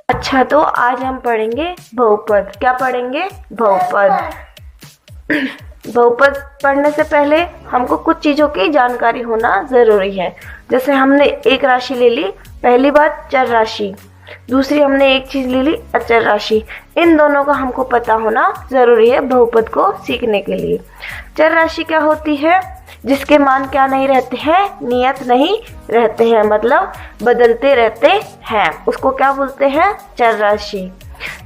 अच्छा, तो आज हम पढ़ेंगे बहुपद। क्या पढ़ेंगे? बहुपद। बहुपद पढ़ने से पहले हमको कुछ चीज़ों की जानकारी होना ज़रूरी है। जैसे हमने एक राशि ले ली, पहली बात चर राशि, दूसरी हमने एक चीज़ ले ली अचर राशि। इन दोनों का हमको पता होना ज़रूरी है बहुपद को सीखने के लिए। चर राशि क्या होती है? जिसके मान क्या नहीं रहते हैं? नियत नहीं रहते हैं, मतलब बदलते रहते हैं, उसको क्या बोलते हैं? चर राशि।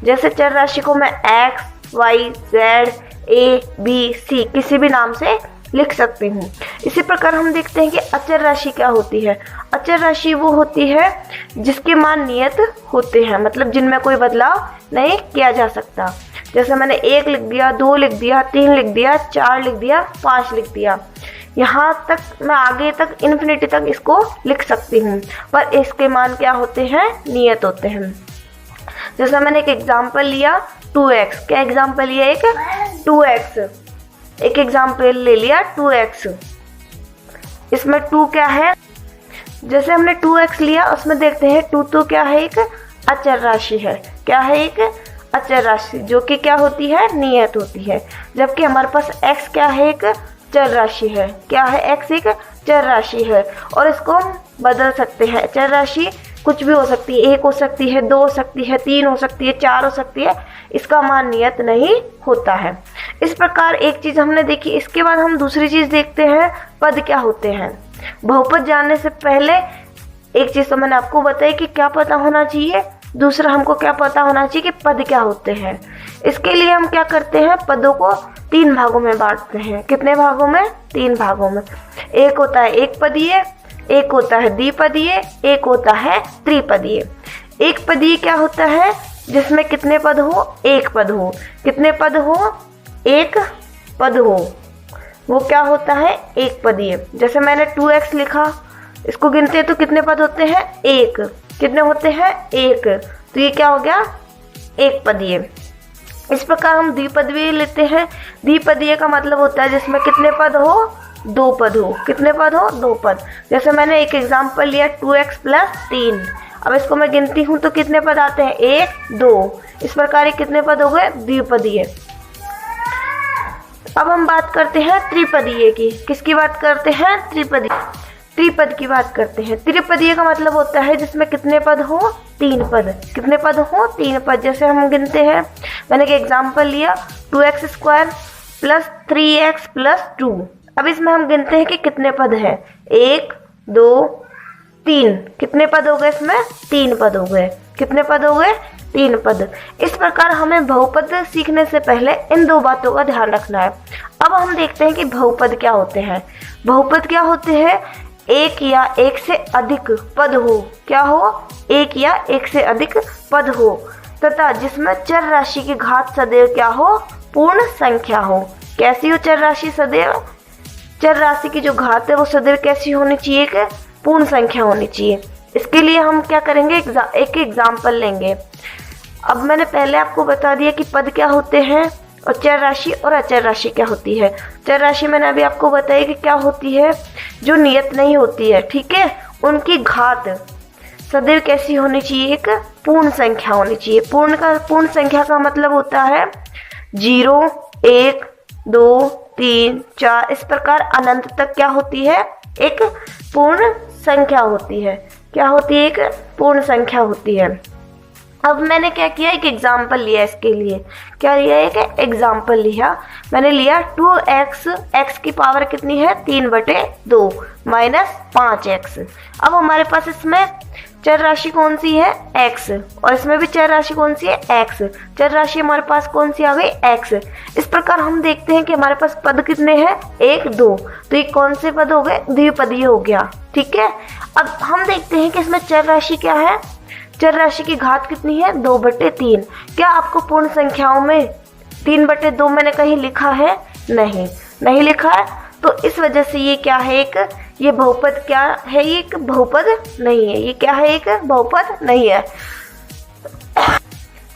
जैसे चर राशि को मैं एक्स, वाई, जेड, ए, बी, सी किसी भी नाम से लिख सकती हूँ। इसी प्रकार हम देखते हैं कि अचर राशि क्या होती है। अचर राशि वो होती है जिसके मान नियत होते हैं, मतलब जिनमें कोई बदलाव नहीं किया जा सकता। जैसे मैंने 1 लिख दिया, 2 लिख दिया, 3 लिख दिया, 4 लिख दिया, 5 लिख दिया, यहाँ तक मैं आगे तक इन्फिनिटी तक इसको लिख सकती हूँ, पर इसके मान क्या होते हैं? नियत होते हैं। जैसे मैंने एक एग्जाम्पल लिया 2x। क्या एग्जाम्पल लिया? एक 2x। एक एग्जाम्पल ले लिया 2x। इसमें 2 क्या है? जैसे हमने 2x लिया, उसमें देखते हैं 2 तो क्या है? एक अचर राशि है। क्या है? एक अचर राशि, जो कि क्या होती है? नियत होती है। जबकि हमारे पास x क्या है? एक चर राशि है। क्या है? x एक चर राशि है और इसको हम बदल सकते हैं। चर राशि कुछ भी हो सकती है, 1 हो सकती है, 2 हो सकती है, 3 हो सकती है, 4 हो सकती है, इसका मान नियत नहीं होता है। इस प्रकार एक चीज़ हमने देखी। इसके बाद हम दूसरी चीज़ देखते हैं, पद क्या होते हैं। बहुपद जानने से पहले एक चीज़ तो मैंने आपको बताई कि क्या पता होना चाहिए, दूसरा हमको क्या पता होना चाहिए कि पद क्या होते हैं। इसके लिए हम क्या करते हैं? पदों को 3 भागों में बांटते हैं। कितने भागों में? 3 भागों में। एक होता है एक पदीय, एक होता है द्विपदीय, एक होता है त्रिपदीय। एक पदीय क्या होता है? जिसमें कितने पद हो? एक पद हो। कितने पद हो? एक पद हो, वो क्या होता है? एक पदीय। जैसे मैंने 2x लिखा, इसको गिनते तो कितने पद होते हैं? एक। कितने होते हैं? एक। तो ये क्या हो गया? एक पदीय। इस प्रकार हम द्विपदीय लेते हैं। द्विपदीय का मतलब होता है जिसमें कितने पद हो? 2 पद हो। कितने पद हो? 2 पद। जैसे मैंने एक एग्जाम्पल लिया 2x + 3। अब इसको मैं गिनती हूँ तो कितने पद आते हैं? 1, 2। इस प्रकार ये कितने पद हो गए? द्विपदीय। अब हम बात करते हैं त्रिपदीय की। किसकी बात करते हैं? त्रिपद की बात करते हैं। त्रिपदीय का मतलब होता है जिसमें कितने पद हो? 3 पद। कितने पद हो? 3 पद। जैसे हम गिनते हैं, मैंने एक एग्जाम्पल लिया 2x² + 3x + 2। अब इसमें हम गिनते हैं कि कितने पद हैं? 1, 2, 3। कितने पद हो गए इसमें? 3 पद हो गए। कितने पद हो गए? 3 पद। इस प्रकार हमें बहुपद सीखने से पहले इन 2 बातों का ध्यान रखना है। अब हम देखते हैं कि बहुपद क्या होते हैं। बहुपद क्या होते हैं? एक या एक से अधिक पद हो। क्या हो? एक या एक से अधिक पद हो तथा जिसमें चर राशि की घात सदैव क्या हो? पूर्ण संख्या हो। कैसी हो चर राशि? सदैव चर राशि की जो घात है वो सदैव कैसी होनी चाहिए? कि पूर्ण संख्या होनी चाहिए। इसके लिए हम क्या करेंगे? एक एग्जाम्पल लेंगे। अब मैंने पहले आपको बता दिया कि पद क्या होते हैं और चर राशि और अचर राशि क्या होती है। चर राशि मैंने अभी आपको बताया कि क्या होती है, जो नियत नहीं होती है, ठीक है। उनकी घात सदैव कैसी होनी चाहिए? एक पूर्ण संख्या होनी चाहिए। पूर्ण संख्या का मतलब होता है 0, 1, 2, 3, 4, इस प्रकार अनंत तक क्या होती है? एक पूर्ण संख्या होती है। क्या होती है? एक पूर्ण संख्या होती है। अब मैंने क्या किया? एक एग्जाम्पल लिया इसके लिए। क्या लिया? एक एग्जाम्पल लिया। मैंने लिया 2x। x की पावर कितनी है? 3/2 - 5x। अब हमारे पास इसमें चर राशि कौन सी है? x। और इसमें भी चर राशि कौन सी है? x। चर राशि हमारे पास कौन सी आ गई? x। इस प्रकार हम देखते हैं कि हमारे पास पद कितने हैं? 1, 2। तो ये कौन से पद हो गए? द्विपदीय हो गया, ठीक है। अब हम देखते हैं कि इसमें चर राशि क्या है। चर राशि की घात कितनी है? 2/3। क्या आपको पूर्ण संख्याओं में 3/2 मैंने कहीं लिखा है? नहीं लिखा है। तो इस वजह से ये क्या है? ये बहुपद क्या है? ये एक बहुपद नहीं है। ये क्या है? एक बहुपद नहीं है।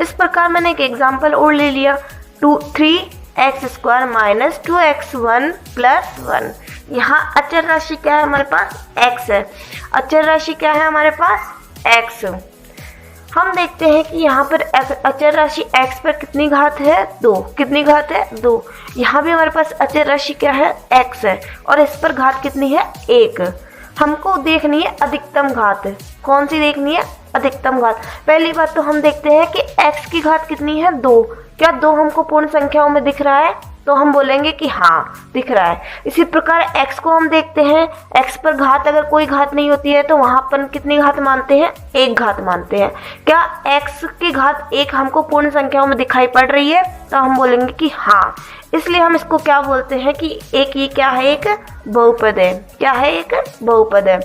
इस प्रकार मैंने एक एग्जाम्पल और ले लिया 3x² - 2x1 + 1। यहाँ अचर राशि क्या है? हमारे पास x है। अचर राशि क्या है हमारे पास? x। हम देखते हैं कि यहाँ पर अचर राशि x पर कितनी घात है, 2। कितनी घात है, 2। यहाँ भी हमारे पास अचर राशि क्या है, x है, और इस पर घात कितनी है, 1। हमको देखनी है अधिकतम घात। कौन सी देखनी है, अधिकतम घात। पहली बात तो हम देखते हैं कि x की घात कितनी है, 2। क्या 2 हमको पूर्ण संख्याओं में दिख रहा है, तो हम बोलेंगे कि हाँ दिख रहा है। इसी प्रकार x को हम देखते हैं, x पर घात अगर कोई घात नहीं होती है तो वहां पर कितनी घात मानते हैं, 1 घात मानते हैं। क्या x की घात 1 हमको पूर्ण संख्याओं में दिखाई पड़ रही है, तो हम बोलेंगे कि हाँ। इसलिए हम इसको क्या बोलते हैं कि ये क्या है, एक बहुपद है। क्या है, एक बहुपद है।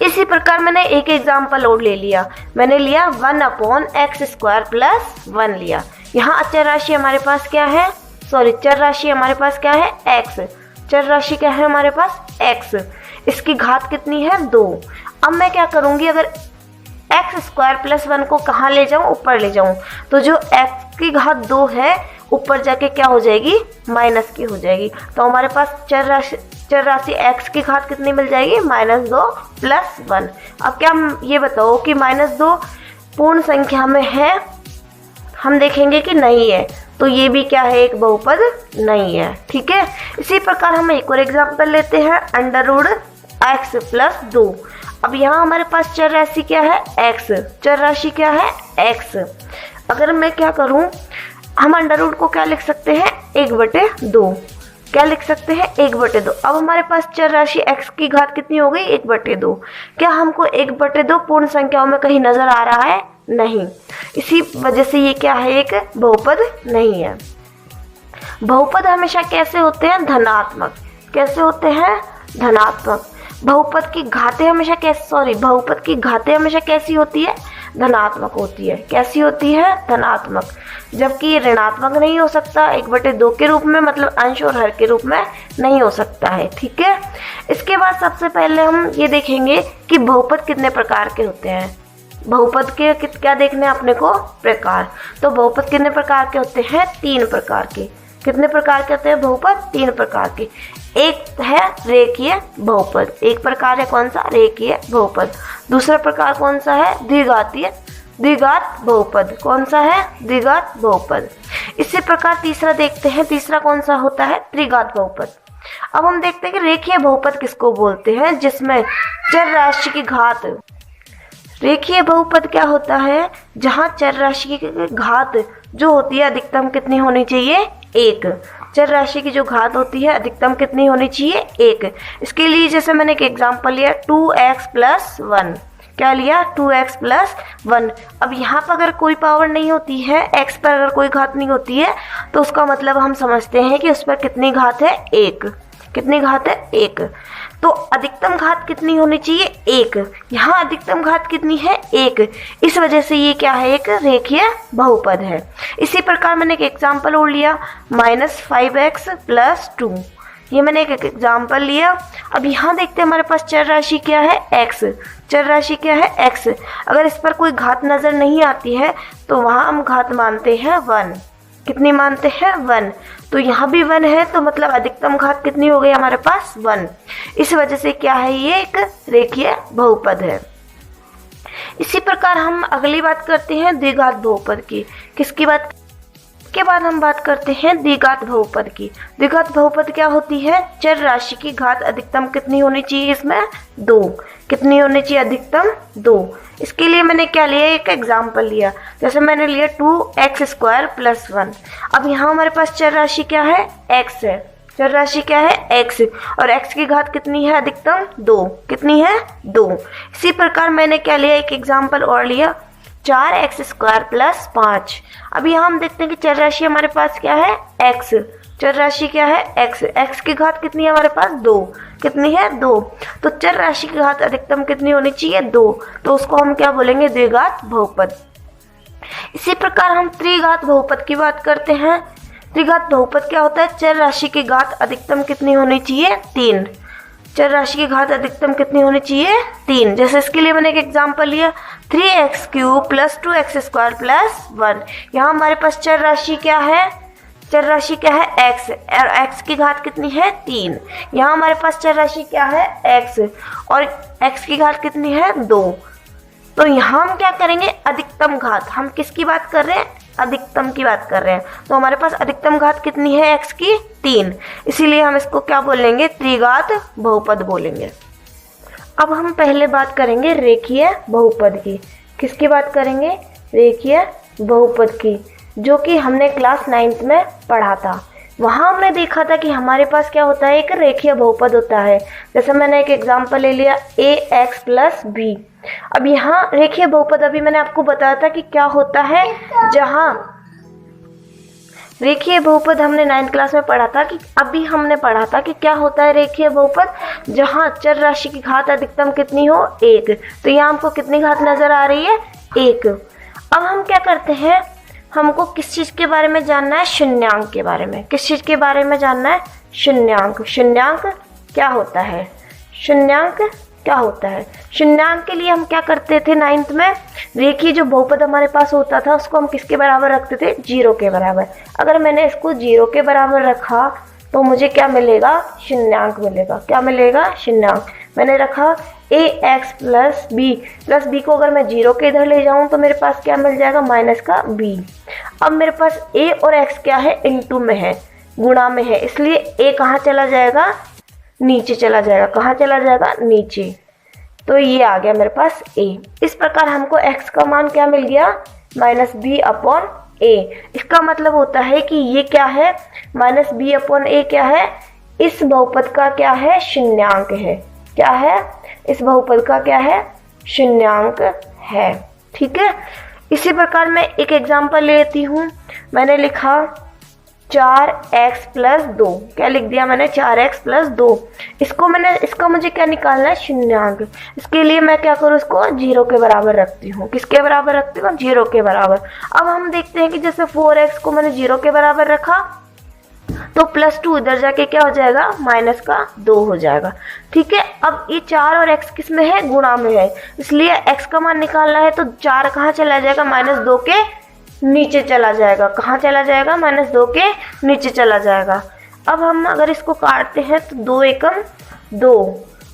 इसी प्रकार मैंने एक एग्जाम्पल और ले लिया। मैंने लिया 1/x² + 1 लिया। यहाँ अचर राशि हमारे पास क्या है, चर राशि हमारे पास क्या है, x। चर राशि क्या है हमारे पास, x। इसकी घात कितनी है, 2। अब मैं क्या करूंगी, अगर x² + 1 को कहाँ ले जाऊं, ऊपर ले जाऊं, तो जो x की घात 2 है ऊपर जाके क्या हो जाएगी, माइनस की हो जाएगी। तो हमारे पास चर राशि x की घात कितनी मिल जाएगी, -2 + 1। अब क्या ये बताओ कि -2 पूर्ण संख्या में है, हम देखेंगे कि नहीं है, तो ये भी क्या है, एक बहुपद नहीं है। ठीक है। इसी प्रकार हम एक और एग्जांपल लेते हैं, √x + 2। अब यहाँ हमारे पास चर राशि क्या है, x। चर राशि क्या है, x। अगर मैं क्या करूँ, हम √ को क्या लिख सकते हैं, 1/2। क्या लिख सकते हैं, 1/2। अब हमारे पास चर राशि x की घात कितनी हो गई, 1/2। क्या हमको 1/2 पूर्ण संख्याओं में कहीं नजर आ रहा है, नहीं। इसी वजह से ये क्या है, एक बहुपद नहीं है। बहुपद हमेशा कैसे होते हैं, धनात्मक। कैसे होते हैं, धनात्मक। बहुपद की घातें हमेशा बहुपद की घातें हमेशा कैसी होती है, धनात्मक होती है। कैसी होती है, धनात्मक। जबकि ये ऋणात्मक नहीं हो सकता, 1/2 के रूप में, मतलब अंश और हर के रूप में नहीं हो सकता है। ठीक है। इसके बाद सबसे पहले हम ये देखेंगे कि बहुपद कितने प्रकार के होते हैं। बहुपद के क्या देखने हैं अपने को, प्रकार। तो बहुपद कितने प्रकार के होते हैं, 3 प्रकार के। कितने प्रकार के होते हैं बहुपद, 3 प्रकार के। एक है रेखीय बहुपद, एक प्रकार है कौन सा, रेखीय बहुपद। दूसरा प्रकार कौन सा है, द्विघात बहुपद। कौन सा है, द्विघात बहुपद। इसी प्रकार तीसरा देखते हैं, तीसरा कौन सा होता है, त्रिघात बहुपद। अब हम देखते हैं कि रेखीय बहुपद किसको बोलते हैं, जिसमें चर राशि की घात। रेखीय बहुपद क्या होता है, जहाँ चर राशि की घात जो होती है अधिकतम कितनी होनी चाहिए, 1। चर राशि की जो घात होती है अधिकतम कितनी होनी चाहिए, 1। इसके लिए जैसे मैंने एक एग्जांपल लिया 2x + 1। क्या लिया, 2x + 1। अब यहाँ पर अगर कोई पावर नहीं होती है, x पर अगर कोई घात नहीं होती है, तो उसका मतलब हम समझते हैं कि उस पर कितनी घात है, 1। कितनी घात है, 1। तो अधिकतम घात कितनी होनी चाहिए, 1। यहाँ अधिकतम घात कितनी है, 1। इस वजह से ये क्या है, एक रेखीय बहुपद है। इसी प्रकार मैंने एक एग्जांपल और लिया, -5x + 2। ये मैंने एक एग्जांपल लिया। अब यहाँ देखते हैं हमारे पास चर राशि क्या है, x। चर राशि क्या है, x। अगर इस पर कोई घात नजर नहीं आती है तो वहाँ हम घात मानते हैं 1। कितनी मानते हैं, 1। तो यहाँ भी 1 है, तो मतलब अधिकतम घात कितनी हो गई हमारे पास, 1। इस वजह से क्या है, ये एक रेखीय बहुपद है। इसी प्रकार हम अगली बात करते हैं द्विघात बहुपद की। किसकी बात, के बाद हम बात करते हैं द्विघात बहुपद की। द्विघात बहुपद क्या होती है, चर राशि की घात अधिकतम कितनी होनी चाहिए, इसमें 2। कितनी होनी चाहिए, अधिकतम 2। इसके लिए मैंने क्या लिया, एक एग्जांपल लिया। जैसे मैंने लिया 2x² + 1। अब यहाँ हमारे पास चर राशि क्या है, x है। चर राशि क्या है, x। और x की घात कितनी है, अधिकतम 2। कितनी है, 2। इसी प्रकार मैंने क्या लिया, एक एग्जांपल और लिया, 4x² + 5। अब यहाँ हम देखते हैं कि चर राशि हमारे पास क्या है, x। चर राशि क्या है, x। x की घात कितनी है हमारे पास, 2। कितनी है, 2। तो चर राशि की घात अधिकतम कितनी होनी चाहिए, 2। तो उसको हम क्या बोलेंगे, द्विघात बहुपद। इसी प्रकार हम त्रिघात बहुपद की बात करते हैं। त्रिघात बहुपद क्या होता है, चर राशि की घात अधिकतम कितनी होनी चाहिए, 3। चर राशि की घात अधिकतम कितनी होनी चाहिए, 3। जैसे इसके लिए मैंने एक एग्जांपल लिया, 3x³ + 2x² + 1। यहाँ हमारे पास चर राशि क्या है, चर राशि क्या है, x। और x की घात कितनी है, 3। यहाँ हमारे पास चर राशि क्या है, x। और x की घात कितनी है, 2। तो यहाँ हम क्या करेंगे, अधिकतम घात। हम किसकी बात कर रहे हैं, अधिकतम की बात कर रहे हैं। तो हमारे पास अधिकतम घात कितनी है x की, 3, इसीलिए हम इसको क्या बोलेंगे, त्रिघात बहुपद बोलेंगे। अब हम पहले बात करेंगे रेखीय बहुपद की। किसकी बात करेंगे, रेखीय बहुपद की, जो कि हमने क्लास 9th में पढ़ा था। वहाँ हमने देखा था कि हमारे पास क्या होता है, एक रेखीय बहुपद होता है। जैसे मैंने एक एग्जांपल ले लिया ax + b। अब यहाँ रेखीय बहुपद अभी मैंने आपको बताया था कि क्या होता है, जहाँ रेखीय बहुपद हमने 9th क्लास में पढ़ा था कि अभी हमने पढ़ा था कि क्या होता है रेखीय बहुपद, जहाँ चर राशि की घात अधिकतम कितनी हो, 1। तो यहाँ हमको कितनी घात नजर आ रही है, 1। अब हम क्या करते हैं, हमको किस चीज़ के बारे में जानना है, शून्यांक के बारे में। किस चीज़ के बारे में जानना है, शून्यांक। शून्यांक क्या होता है, शून्यांक क्या होता है। शून्यांक के लिए हम क्या करते थे 9th में, रेखीय जो बहुपद हमारे पास होता था उसको हम किसके बराबर रखते थे, 0 के बराबर। अगर मैंने इसको 0 के बराबर रखा तो मुझे क्या मिलेगा, शून्यांक मिलेगा। क्या मिलेगा, शून्यांक। मैंने रखा ax + b को अगर मैं 0 के इधर ले जाऊं तो मेरे पास क्या मिल जाएगा, माइनस का b। अब मेरे पास a और x क्या है, इनटू में है, गुणा में है, इसलिए a कहाँ चला जाएगा, नीचे चला जाएगा। कहाँ चला जाएगा, नीचे। तो ये आ गया मेरे पास a। इस प्रकार हमको x का मान क्या मिल गया, -b/a। इसका मतलब होता है कि ये क्या है, -b/a क्या है, इस बहुपद का क्या है, शून्यांक है। क्या है, इस बहुपद का क्या है, शून्यांक है। ठीक है। इसी प्रकार मैं एक एग्जांपल लेती हूँ। मैंने लिखा 4x + 2। क्या लिख दिया मैंने, 4x + 2। इसका मुझे क्या निकालना है, शून्यांक। इसके लिए मैं क्या करूँ, इसको 0 के बराबर रखती हूँ। किसके बराबर रखती हूँ, 0 के बराबर। अब हम देखते हैं कि जैसे 4x को मैंने 0 के बराबर रखा तो +2 इधर जाके क्या हो जाएगा, -2 हो जाएगा। ठीक है। अब ये 4 और x किस में है, गुणा में है, इसलिए x का मान निकालना है तो 4 कहाँ चला जाएगा, -2 के नीचे चला जाएगा। कहाँ चला जाएगा, -2 के नीचे चला जाएगा। अब हम अगर इसको काटते हैं तो 2 एकम 2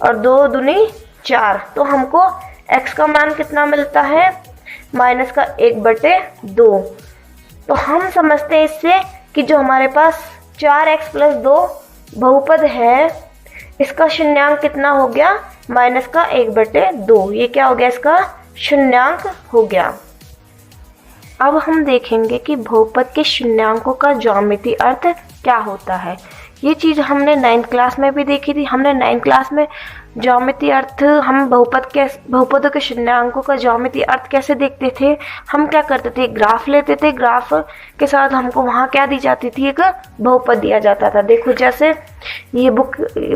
और 2 दूनी 4, तो हमको x का मान कितना मिलता है, -1/2। तो हम समझते हैं इससे कि जो हमारे पास 4x + 2 बहुपद है, इसका शून्यांक कितना हो गया, -1/2। ये क्या हो गया, इसका शून्यांक हो गया। अब हम देखेंगे कि बहुपद के शून्यांकों का ज्यामितीय अर्थ क्या होता है। ये चीज़ हमने 9th क्लास में भी देखी थी। हमने 9th क्लास में ज्यामितीय अर्थ, हम बहुपदों के शून्यांकों का ज्यामितीय अर्थ कैसे देखते थे, हम क्या करते थे, ग्राफ लेते थे। ग्राफ के साथ हमको वहाँ क्या दी जाती थी, एक बहुपद दिया जाता था। देखो जैसे ये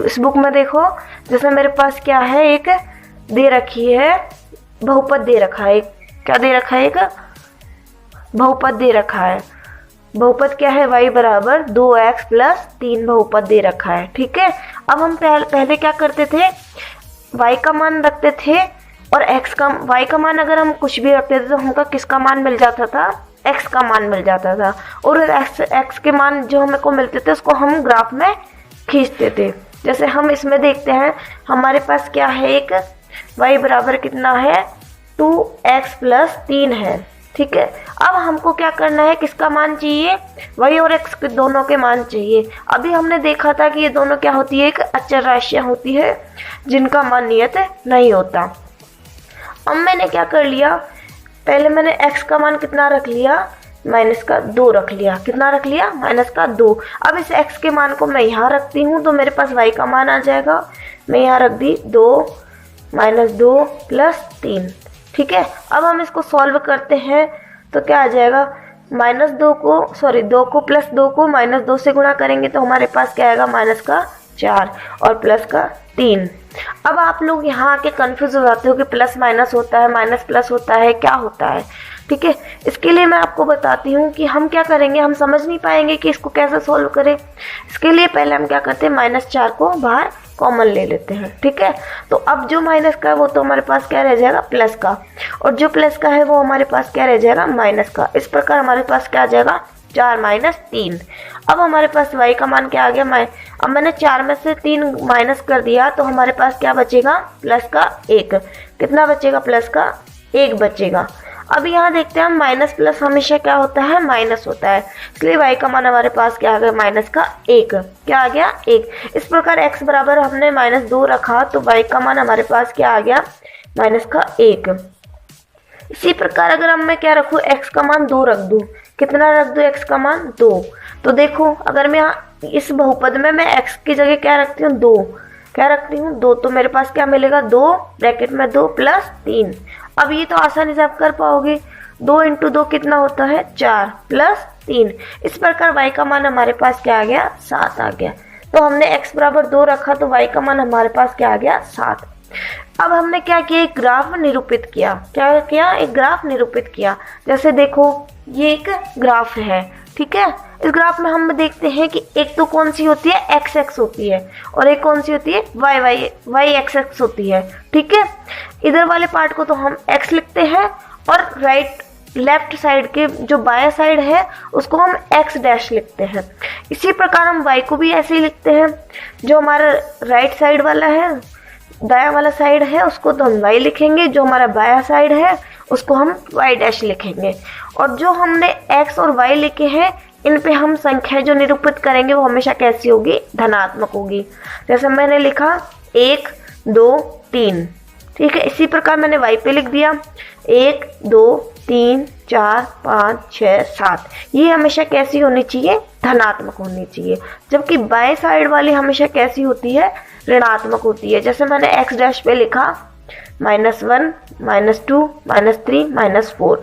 इस बुक में देखो, जैसे मेरे पास क्या है, एक दे रखी है बहुपद दे रखा है, क्या दे रखा है, एक बहुपद दे रखा है। बहुपद क्या है, y = 2x + 3 बहुपद दे रखा है। ठीक है। अब हम पहले क्या करते थे, y का मान रखते थे और y का मान अगर हम कुछ भी रखते थे तो हमका किसका मान मिल जाता था, x का मान मिल जाता था। और x के मान जो हमको मिलते थे उसको हम ग्राफ में खींचते थे। जैसे हम इसमें देखते हैं, हमारे पास क्या है, एक y बराबर कितना है, 2x + 3 है। ठीक है। अब हमको क्या करना है, किसका मान चाहिए, y और x के दोनों के मान चाहिए। अभी हमने देखा था कि ये दोनों क्या होती है, एक अचर राशियाँ होती है जिनका मान नियत नहीं होता। अब मैंने क्या कर लिया, पहले मैंने x का मान कितना रख लिया, -2 रख लिया। कितना रख लिया, -2। अब इस x के मान को मैं यहाँ रखती हूँ तो मेरे पास y का मान आ जाएगा। मैं यहाँ रख दी 2 -2 + 3। ठीक है। अब हम इसको सॉल्व करते हैं तो क्या आ जाएगा, -2 को +2 को -2 से गुणा करेंगे तो हमारे पास क्या आएगा, -4 और +3। अब आप लोग यहाँ आके कंफ्यूज हो जाते हो कि प्लस माइनस होता है, माइनस प्लस होता है, क्या होता है। ठीक है। इसके लिए मैं आपको बताती हूँ कि हम क्या करेंगे, हम समझ नहीं पाएंगे कि इसको कैसे सॉल्व करें। इसके लिए पहले हम क्या करते हैं, -4 को बाहर कॉमन ले लेते हैं। ठीक है। तो अब जो माइनस का है वो तो हमारे पास क्या रह जाएगा, प्लस का, और जो प्लस का है वो हमारे पास क्या रह जाएगा, माइनस का। इस प्रकार हमारे पास क्या आ जाएगा, 4 - 3। अब हमारे पास y का मान क्या आ गया, अब मैंने 4 में से 3 माइनस कर दिया तो हमारे पास क्या बचेगा, +1। कितना बचेगा, +1। 1 बचेगा। अब यहाँ देखते हैं हम माइनस प्लस हमेशा क्या होता है, माइनस होता है, इसलिए y का मान हमारे पास क्या आ गया, माइनस का 1। क्या आ गया, 1। इस प्रकार x बराबर हमने -2 रखा तो y का मान हमारे पास क्या आ गया, माइनस का 1। इसी प्रकार अगर हम मैं क्या रखूँ, x का मान 2 रख दूँ, कितना रख दूँ, x का मान 2। तो देखो अगर मैं यहाँ इस बहुपद में मैं x की जगह क्या रखती हूँ, 2, क्या रखती हूँ, 2, तो मेरे पास क्या मिलेगा, 2 ब्रैकेट में 2 प्लस 3। अब ये तो आसानी से आप कर पाओगे, 2 × 2 कितना होता है, 4 प्लस 3। इस प्रकार y का मान हमारे पास क्या आ गया, 7 आ गया। तो हमने x बराबर 2 रखा तो y का मान हमारे पास क्या आ गया, 7। अब हमने क्या किया, एक ग्राफ निरूपित किया। क्या किया, एक ग्राफ निरूपित किया। जैसे देखो ये एक ग्राफ है, ठीक है। इस ग्राफ में हम देखते हैं कि एक तो कौन सी होती है, एक्स एक्स होती है, और एक कौन सी होती है, वाई एक्स एक्स होती है, ठीक है। इधर वाले पार्ट को तो हम एक्स लिखते हैं और लेफ्ट साइड के जो बाया साइड है उसको हम एक्स डैश लिखते हैं। इसी प्रकार हम वाई को भी ऐसे ही लिखते हैं, जो हमारा राइट साइड वाला है, दाया वाला साइड है, उसको तो हम वाई लिखेंगे, जो हमारा बाया साइड है उसको हम वाई डैश लिखेंगे। और जो हमने एक्स और वाई लिखे हैं इन पे हम संख्या जो निरूपित करेंगे वो हमेशा कैसी होगी, धनात्मक होगी। जैसे मैंने लिखा 1 2 3, ठीक है। इसी प्रकार मैंने वाई पे लिख दिया 1 2 3 4 5 6 7। ये हमेशा कैसी होनी चाहिए, धनात्मक होनी चाहिए, जबकि बाएं साइड वाली हमेशा कैसी होती है, ऋणात्मक होती है। जैसे मैंने एक्स डैश पे लिखा -1 -2 -3 -4।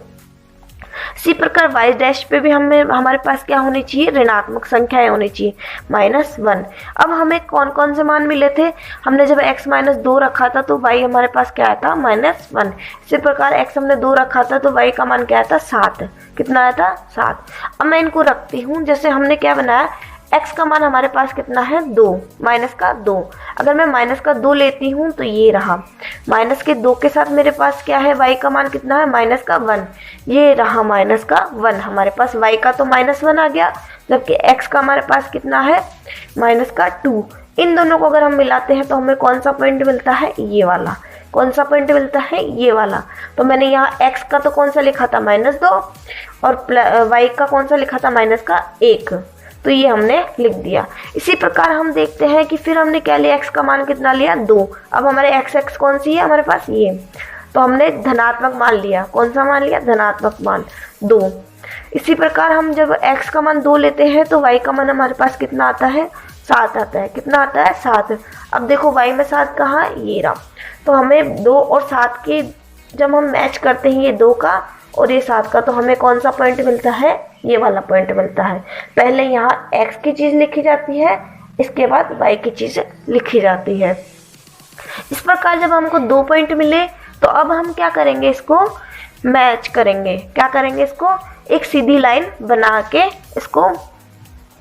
इसी प्रकार वाई डैश पे भी हमारे पास क्या होनी चाहिए, ऋणात्मक संख्याएं होनी चाहिए, -1। अब हमें कौन कौन से मान मिले थे, हमने जब x -2 रखा था तो y हमारे पास क्या आया था, -1। इसी प्रकार x हमने 2 रखा था तो y का मान क्या आया था, 7। कितना आया था, 7। अब मैं इनको रखती हूँ, जैसे हमने क्या बनाया, x का मान हमारे पास कितना है, 2, माइनस का 2। अगर मैं माइनस का 2 लेती हूँ तो ये रहा, माइनस के 2 के साथ मेरे पास क्या है, y का मान कितना है, माइनस का 1। ये रहा माइनस का 1, हमारे पास y का तो -1 आ गया, जबकि x का हमारे पास कितना है, माइनस का 2। इन दोनों को अगर हम मिलाते हैं तो हमें कौन सा पॉइंट मिलता है, ये वाला। कौन सा पॉइंट मिलता है, ये वाला। तो मैंने यहाँ x का तो कौन सा लिखा था, -2, और y का कौन सा लिखा था, -1। तो ये हमने लिख दिया। इसी प्रकार हम देखते हैं कि फिर हमने क्या लिया, x का मान कितना लिया, 2। अब हमारे x कौन सी है हमारे पास, ये, तो हमने धनात्मक मान लिया। कौन सा मान लिया, धनात्मक मान 2। इसी प्रकार हम जब x का मान 2 लेते हैं तो y का मान हमारे पास कितना आता है, 7 आता है। कितना आता है, 7। अब देखो y में 7 कहाँ है, ये रहा। तो हमें 2 और 7 के जब हम मैच करते हैं, ये 2 का और ये 7 का, तो हमें कौन सा पॉइंट मिलता है, ये वाला पॉइंट मिलता है। पहले यहाँ x की चीज़ लिखी जाती है, इसके बाद y की चीज़ लिखी जाती है। इस प्रकार जब हमको 2 पॉइंट मिले तो अब हम क्या करेंगे, इसको मैच करेंगे। क्या करेंगे, इसको एक सीधी लाइन बना के इसको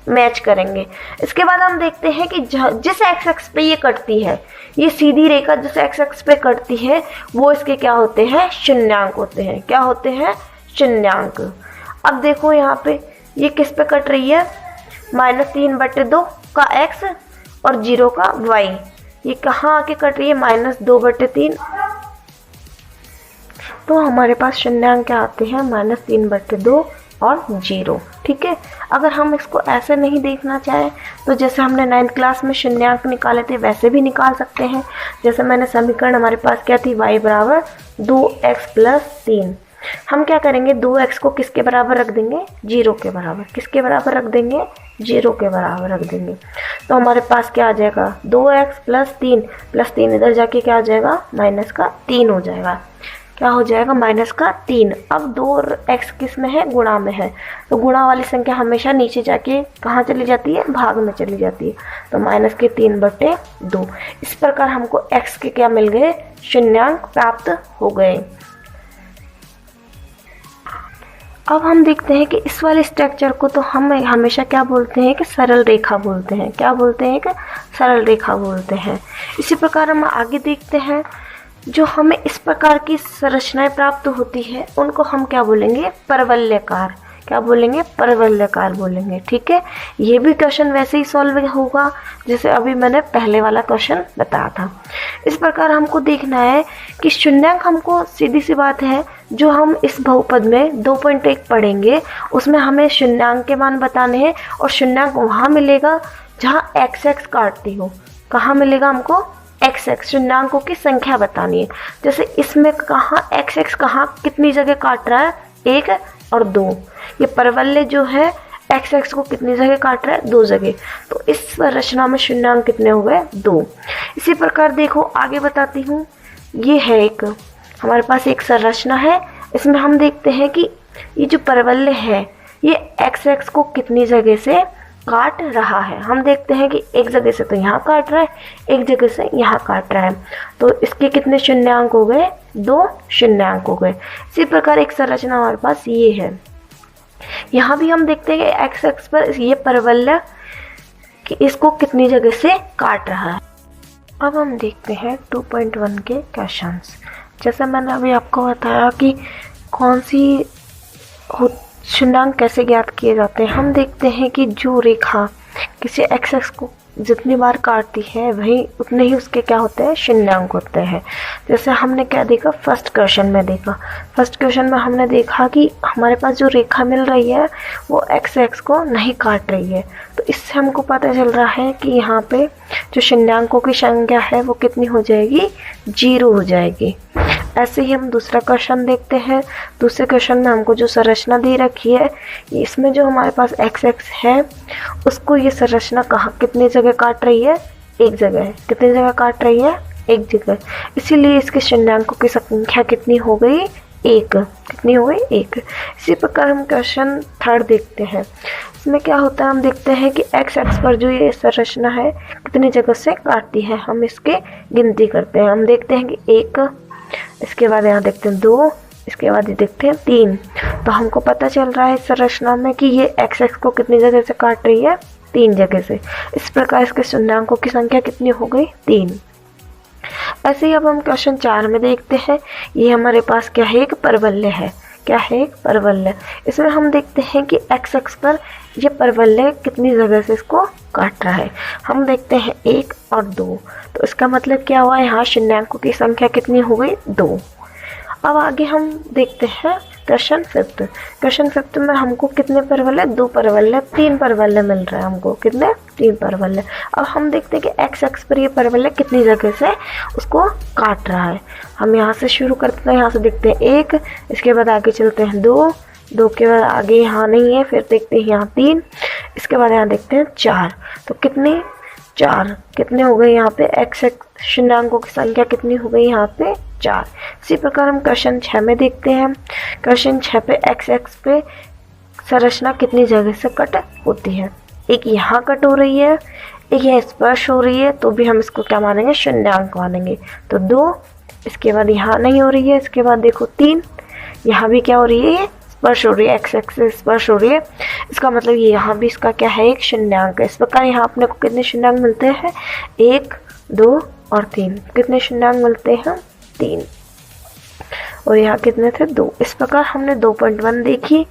मैच करेंगे। इसके बाद हम देखते हैं कि जिस एक्स पे ये कटती है, ये सीधी रेखा जिस एक्स पे कटती है वो इसके क्या होते हैं, शून्यांक होते हैं। क्या होते हैं, शून्यांक। अब देखो यहाँ पे ये किस पे कट रही है, -3/2 का x और 0 का y। ये कहाँ आके कट रही है, -2/3। तो हमारे पास शून्यांक क्या आते हैं, -3/2 और 0। ठीक है। अगर हम इसको ऐसे नहीं देखना चाहें तो जैसे हमने 9th क्लास में शून्यांक निकाले थे वैसे भी निकाल सकते हैं। जैसे मैंने समीकरण हमारे पास क्या थी, y बराबर 2x + 3। हम क्या करेंगे, 2x को किसके बराबर रख देंगे, 0 के बराबर। किसके बराबर रख देंगे, 0 के बराबर रख देंगे। तो हमारे पास क्या आ जाएगा, 2x + 3 इधर जाके क्या आ जाएगा, -3 हो जाएगा। क्या हो जाएगा, -3। अब 2 और x किस में है, गुणा में है। तो गुणा वाली संख्या हमेशा नीचे जाके कहाँ चली जाती है, भाग में चली जाती है। तो -3/2। इस प्रकार हमको x के क्या मिल गए, शून्यांक प्राप्त हो गए। अब हम देखते हैं कि इस वाले स्ट्रक्चर को तो हम हमेशा क्या बोलते हैं कि सरल रेखा बोलते हैं। क्या बोलते हैं कि सरल रेखा बोलते हैं। इसी प्रकार हम आगे देखते हैं, जो हमें इस प्रकार की संरचनाएं प्राप्त होती है उनको हम क्या बोलेंगे, परवलयाकार। क्या बोलेंगे, परवलयाकार बोलेंगे। ठीक है, ये भी क्वेश्चन वैसे ही सॉल्व होगा जैसे अभी मैंने पहले वाला क्वेश्चन बताया था। इस प्रकार हमको देखना है कि शून्यंक, हमको सीधी सी बात है, जो हम इस बहुपद में 2.1 पढ़ेंगे उसमें हमें शून्यंक के मान बताने हैं, और शून्यंक वहाँ मिलेगा जहाँ एक्स एक्स काटती हो। कहाँ मिलेगा हमको, एक्स एक्स, शून्यंकों की संख्या बतानी है। जैसे इसमें कहाँ एक्स एक्स कहाँ कितनी जगह काट रहा है, 1 और 2। ये परवलय जो है एक्स एक्स को कितनी जगह काट रहा है, 2 जगह। तो इस संरचना में शून्यंक कितने हो गए, 2। इसी प्रकार देखो आगे बताती हूँ। ये है एक हमारे पास एक संरचना है, इसमें हम देखते हैं कि ये जो परवलय है ये एक्स एक्स को कितनी जगह से काट रहा है। हम देखते हैं कि एक जगह से तो यहाँ काट रहा है, एक जगह से यहाँ काट रहा है। तो इसके कितने शून्यंक हो गए, 2 शून्यंक हो गए। इसी प्रकार एक संरचना हमारे पास ये है। यहाँ भी हम देखते हैं कि एक्स एक्स पर ये परवलय कि इसको कितनी जगह से काट रहा है। अब हम देखते हैं 2.1 के क्वेश्चंस। जैसे मैंने अभी आपको बताया कि कौन सी शून्यंक कैसे ज्ञात किए जाते हैं। हम देखते हैं कि जो रेखा किसी एक्स एक्स को जितनी बार काटती है वही उतने ही उसके क्या होते हैं, शून्यंक होते हैं। जैसे हमने क्या देखा, फर्स्ट क्वेश्चन में देखा। फर्स्ट क्वेश्चन में हमने देखा कि हमारे पास जो रेखा मिल रही है वो एक्स एक्स को नहीं काट रही है। तो इससे हमको पता चल रहा है कि यहाँ पे जो शून्यंकों की संख्या है वो कितनी हो जाएगी, 0 हो जाएगी। ऐसे ही हम दूसरा क्वेश्चन देखते हैं। दूसरे क्वेश्चन में हमको जो संरचना दे रखी है, इसमें जो हमारे पास एक्स एक्स है उसको ये संरचना कहाँ कितनी जगह काट रही है, एक जगह। कितनी जगह काट रही है, एक जगह। इसीलिए इसके शून्यंकों की संख्या कितनी हो गई, 1। कितनी हो गई, 1। इसी प्रकार हम क्वेश्चन थर्ड देखते हैं। इसमें क्या होता है, हम देखते हैं कि एक्स एक्स पर जो ये संरचना है कितनी जगह से काटती है। हम इसके गिनती करते हैं। हम देखते हैं कि 1, इसके बाद यहाँ देखते हैं 2, इसके बाद ये देखते हैं 3। तो हमको पता चल रहा है इस संरचना में कि ये एक्स एक्स को कितनी जगह से काट रही है, 3 जगह से। इस प्रकार इसके शून्यंकों की संख्या कितनी हो गई, 3। ऐसे ही अब हम क्वेश्चन 4 में देखते हैं। ये हमारे पास क्या है, एक परवलय है। क्या है, एक परवलय। इसमें हम देखते हैं कि एक्स एक्स पर ये परवलय कितनी जगह से इसको काट रहा है। हम देखते हैं 1 और 2। तो इसका मतलब क्या हुआ, यहाँ शून्यंकों की संख्या कितनी हो गई, 2। अब आगे हम देखते हैं क्वेश्चन 5। क्वेश्चन 5 में हमको कितने परवलय, 2 परवलय, 3 परवलय मिल रहा है हमको। कितने, 3 परवलय। अब हम देखते हैं कि एक्स एक्स पर ये परवलय कितनी जगह से उसको काट रहा है। हम यहाँ से शुरू करते हैं, यहाँ से देखते हैं 1, इसके बाद आगे चलते हैं 2 के बाद आगे यहाँ नहीं है, फिर देखते हैं यहाँ 3, इसके बाद यहाँ देखते हैं 4। तो कितने, 4। कितने हो गए यहाँ पे, एक्स एक्स शून्यंकों की संख्या कितनी हो गई यहाँ पे, 4। इसी प्रकार हम क्वेश्चन 6 में देखते हैं। क्वेश्चन 6 पे एक्स एक्स पे संरचना कितनी जगह से कट होती है। एक यहाँ कट हो रही है, एक यहाँ स्पर्श हो रही है, तो भी हम इसको क्या मानेंगे, शून्यंक मानेंगे। तो 2, इसके बाद यहाँ नहीं हो रही है, इसके बाद देखो 3, यहाँ भी क्या हो रही है, स्पर्श हो रही है, एक्स एक्स से स्पर्श हो रही है। इसका मतलब ये यहाँ भी इसका क्या है, एक शून्यंक है। इस प्रकार यहाँ अपने को कितने शून्यंक मिलते हैं, 1, 2 और 3। कितने शून्यंक मिलते हैं, 3। और यहाँ कितने थे, 2। इस प्रकार हमने 2.1 देखी।